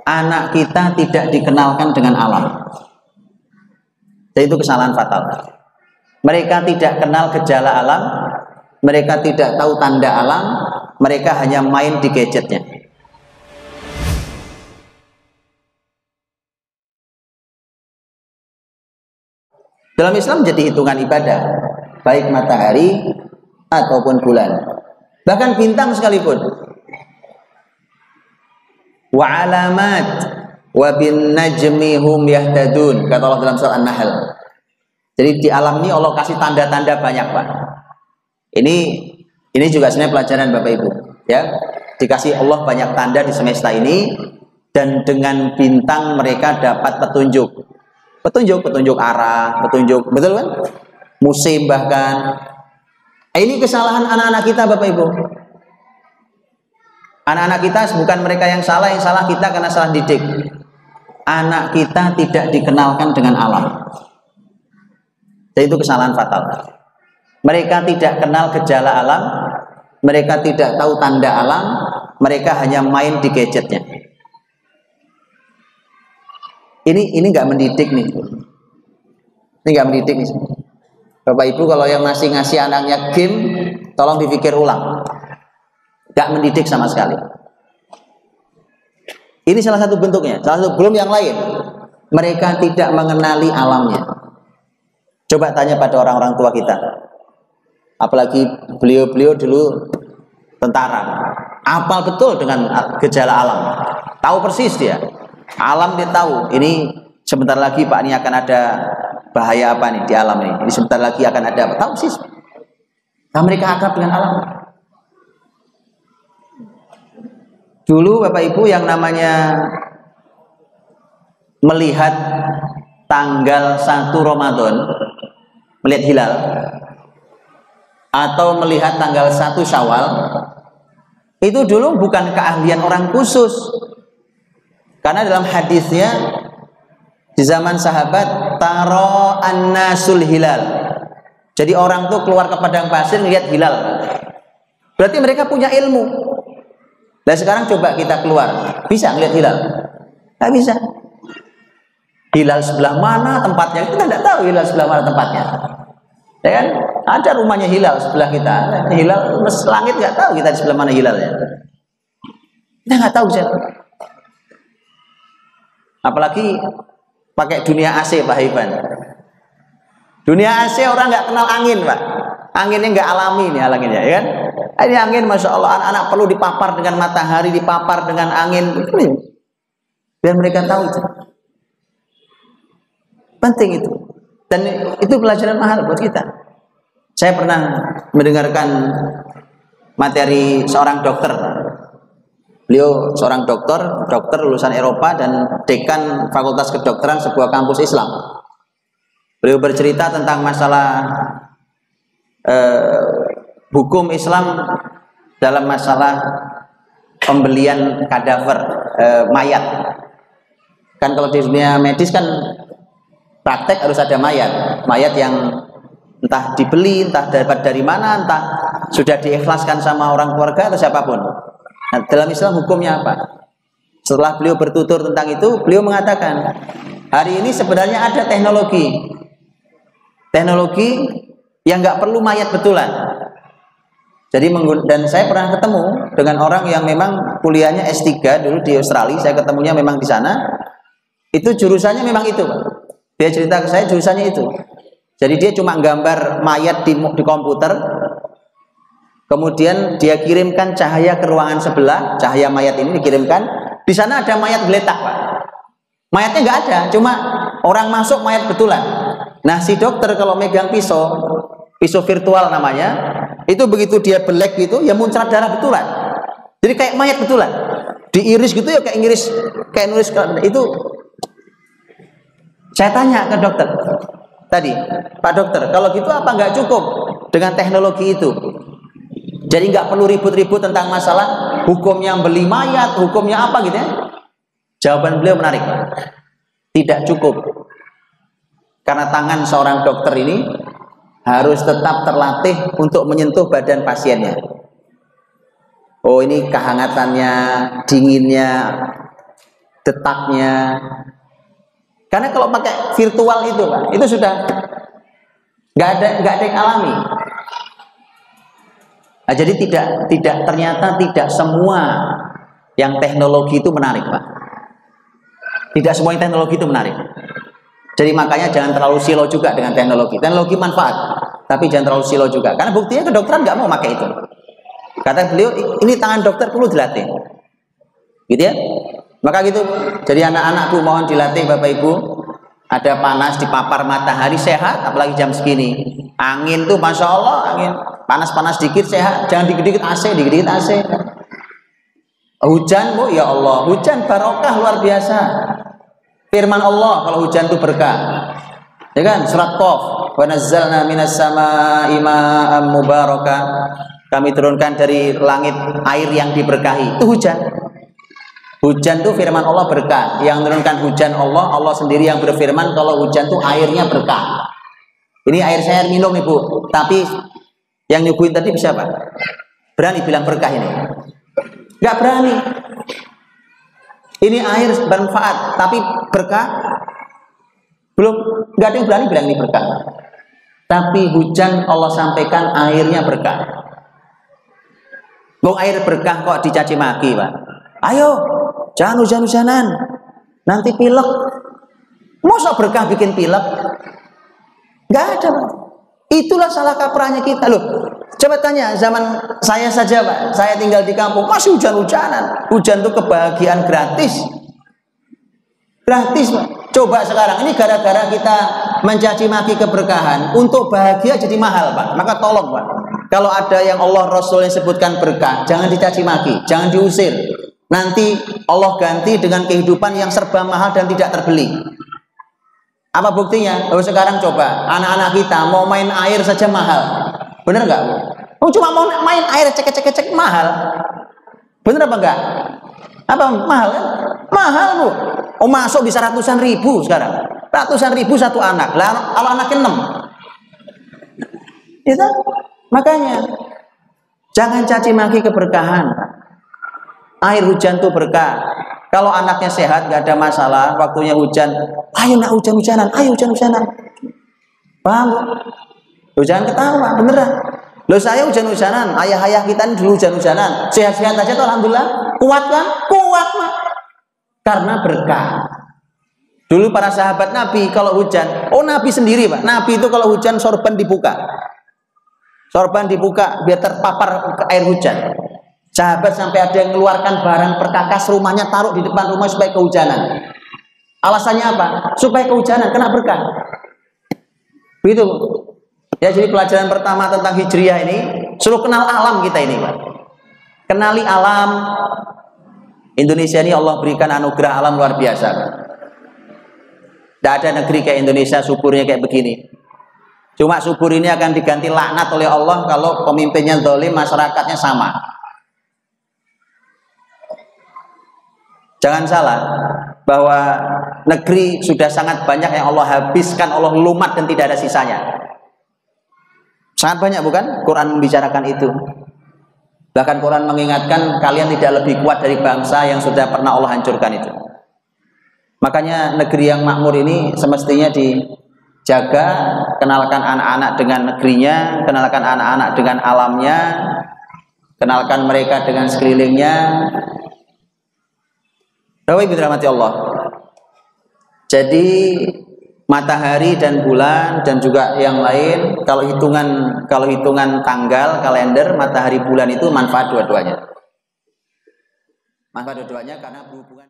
anak kita tidak dikenalkan dengan alam. Dan itu kesalahan fatal. Mereka tidak kenal gejala alam, mereka tidak tahu tanda alam, mereka hanya main di gadgetnya. Dalam Islam jadi hitungan ibadah, baik matahari ataupun bulan, bahkan bintang sekalipun. Wa alamat wa bin najmi hum yahtadun, kata Allah dalam surah An-Nahl. Jadi di alam ini Allah kasih tanda-tanda banyak, Pak. Ini juga sebenarnya pelajaran Bapak Ibu, ya. Dikasih Allah banyak tanda di semesta ini, dan dengan bintang mereka dapat petunjuk arah, petunjuk, betul kan? Musim bahkan. Ini kesalahan anak-anak kita, Bapak Ibu. Anak-anak kita bukan mereka yang salah kita karena salah didik. Anak kita tidak dikenalkan dengan alam. Dan itu kesalahan fatal. Mereka tidak kenal gejala alam, mereka tidak tahu tanda alam, mereka hanya main di gadgetnya. Ini nggak mendidik nih. Ini nggak mendidik nih. Bapak Ibu kalau yang masih ngasih anaknya game, tolong dipikir ulang. Nggak mendidik sama sekali. Ini salah satu bentuknya. Salah satu, belum yang lain. Mereka tidak mengenali alamnya. Coba tanya pada orang-orang tua kita. Apalagi beliau-beliau dulu tentara. Apal betul dengan gejala alam. Tahu persis dia. Alam dia tahu. Ini sebentar lagi Pak, ini akan ada bahaya apa nih di alam ini. Ini sebentar lagi akan ada apa. Tahu persis. Nah, mereka akrab dengan alam. Dulu Bapak Ibu yang namanya melihat tanggal 1 Ramadan, melihat hilal, atau melihat tanggal 1 Syawal, itu dulu bukan keahlian orang khusus. Karena dalam hadisnya di zaman sahabat, taro annasul hilal. Jadi orang tuh keluar ke padang pasir melihat hilal. Berarti mereka punya ilmu. Dan sekarang coba kita keluar, bisa ngeliat hilal? Nggak bisa. Hilal sebelah mana tempatnya? Kita nggak tahu hilal sebelah mana tempatnya. Ya kan? Ada rumahnya hilal sebelah kita. Hilal langit nggak tahu kita di sebelah mana hilalnya. Kita nggak tahu siapa. Apalagi pakai dunia AC, Pak Ivan. Dunia AC orang nggak kenal angin, Pak. Anginnya nggak alami nih anginnya, ya kan? Ini angin, masya Allah, anak-anak perlu dipapar dengan matahari, dipapar dengan angin, biar mereka tahu itu. Penting itu, dan itu pelajaran mahal buat kita. Saya pernah mendengarkan materi seorang dokter. Beliau seorang dokter lulusan Eropa dan dekan Fakultas Kedokteran sebuah kampus Islam. Beliau bercerita tentang masalah hukum Islam dalam masalah pembelian kadaver, mayat. Kan kalau di dunia medis kan praktek harus ada mayat yang entah dibeli, entah dapat dari mana, entah sudah diikhlaskan sama orang keluarga atau siapapun. Nah, dalam Islam hukumnya apa? Setelah beliau bertutur tentang itu, beliau mengatakan, hari ini sebenarnya ada teknologi yang nggak perlu mayat betulan. Jadi dan saya pernah ketemu dengan orang yang memang kuliahnya S3 dulu di Australia. Saya ketemunya memang di sana. Itu jurusannya memang itu, Pak. Dia cerita ke saya jurusannya itu. Jadi dia cuma gambar mayat di komputer. Kemudian dia kirimkan cahaya ke ruangan sebelah. Cahaya mayat ini dikirimkan. Di sana ada mayat geletak, Pak. Mayatnya nggak ada, cuma orang masuk mayat betulan. Nah, si dokter kalau megang pisau virtual namanya, itu begitu dia belek gitu, ya muncrat darah betulan. Jadi kayak mayat betulan. Diiris gitu ya kayak nuris itu. Saya tanya ke dokter tadi, Pak Dokter, kalau gitu apa nggak cukup dengan teknologi itu? Jadi nggak perlu ribut-ribut tentang masalah hukumnya beli mayat, hukumnya apa gitu ya? Jawaban beliau menarik. Tidak cukup. Karena tangan seorang dokter ini harus tetap terlatih untuk menyentuh badan pasiennya. Oh, ini kehangatannya, dinginnya, detaknya. Karena kalau pakai virtual itu Pak, itu sudah nggak ada yang alami. Nah, jadi ternyata tidak semua yang teknologi itu menarik Pak. Tidak semua yang teknologi itu menarik. Jadi makanya jangan terlalu silo juga dengan teknologi. Teknologi manfaat, tapi jangan terlalu silo juga. Karena buktinya kedokteran nggak mau pakai itu. Kata beliau, ini tangan dokter perlu dilatih. Gitu ya. Maka gitu. Jadi anak-anakku mohon dilatih Bapak Ibu. Ada panas dipapar matahari sehat, apalagi jam segini. Angin tuh Masya Allah, angin panas-panas dikit sehat, jangan dikit-dikit AC, dikit-dikit AC. Hujan Bu, ya Allah, hujan barokah luar biasa. Firman Allah kalau hujan itu berkah. Ya kan? Surat Qaf, wa nazzalna minas samaa'i ma'an mubarakah. Kami turunkan dari langit air yang diberkahi. Itu hujan. Hujan itu firman Allah berkah. Yang menurunkan hujan Allah, Allah sendiri yang berfirman kalau hujan itu airnya berkah. Ini air saya minum Ibu, tapi yang nyuguhin tadi siapa? Berani bilang berkah ini? Gak berani. Ini air bermanfaat, tapi berkah? Belum, gak ada yang berani bilang ini berkah. Tapi hujan Allah sampaikan airnya berkah. Mau air berkah kok dicaci maki Pak? Ayo, jangan hujan-hujanan, nanti pilek. Masa berkah bikin pilek? Gak ada Pak. Itulah salah kaprahnya kita loh. Coba tanya zaman saya saja Pak, saya tinggal di kampung masih hujan-hujanan. Hujan itu kebahagiaan gratis. Gratis Pak. Coba sekarang ini gara-gara kita mencaci maki keberkahan, untuk bahagia jadi mahal Pak. Maka tolong Pak, kalau ada yang Allah Rasulnya sebutkan berkah, jangan dicaci maki, jangan diusir. Nanti Allah ganti dengan kehidupan yang serba mahal dan tidak terbeli. Apa buktinya? Oh, sekarang coba anak-anak kita mau main air saja mahal. Bener nggak Bu? Oh, cuma mau main air cek mahal. Bener apa enggak? Apa mahal kan? Mahal Bu. Oh, masuk bisa ratusan ribu sekarang. Ratusan ribu satu anak. Lah kalau anaknya 6. Itu makanya jangan caci maki keberkahan. Air hujan tuh berkah. Kalau anaknya sehat nggak ada masalah, waktunya hujan, ayo nak hujan-hujanan, ayo hujan-hujanan. Paham Bu? Loh, jangan ketawa, beneran. Loh, saya hujan-hujanan, ayah-ayah kita ini dulu hujan-hujanan, sehat-sehat aja tuh alhamdulillah. Kuat kan? Kuat Pak. Karena berkah. Dulu para sahabat Nabi kalau hujan, oh Nabi sendiri Pak, Nabi itu kalau hujan sorban dibuka. Sorban dibuka biar terpapar ke air hujan. Sahabat sampai ada yang mengeluarkan barang perkakas rumahnya, taruh di depan rumah supaya kehujanan. Alasannya apa? Supaya kehujanan, kena berkah. Begitu. Ya, jadi pelajaran pertama tentang Hijriyah ini, suruh kenal alam kita ini Pak. Kenali alam. Indonesia ini Allah berikan anugerah alam luar biasa. Tidak ada negeri kayak Indonesia suburnya kayak begini. Cuma subur ini akan diganti laknat oleh Allah kalau pemimpinnya zalim, masyarakatnya sama. Jangan salah bahwa negeri sudah sangat banyak yang Allah habiskan, Allah lumat dan tidak ada sisanya. Sangat banyak bukan? Quran membicarakan itu. Bahkan Quran mengingatkan kalian tidak lebih kuat dari bangsa yang sudah pernah Allah hancurkan itu. Makanya negeri yang makmur ini semestinya dijaga, kenalkan anak-anak dengan negerinya, kenalkan anak-anak dengan alamnya, kenalkan mereka dengan sekelilingnya. Bapak Ibu dirahmati Allah. Jadi matahari dan bulan dan juga yang lain, kalau hitungan tanggal kalender, matahari bulan itu manfaat dua-duanya. Manfaat dua-duanya karena berhubungan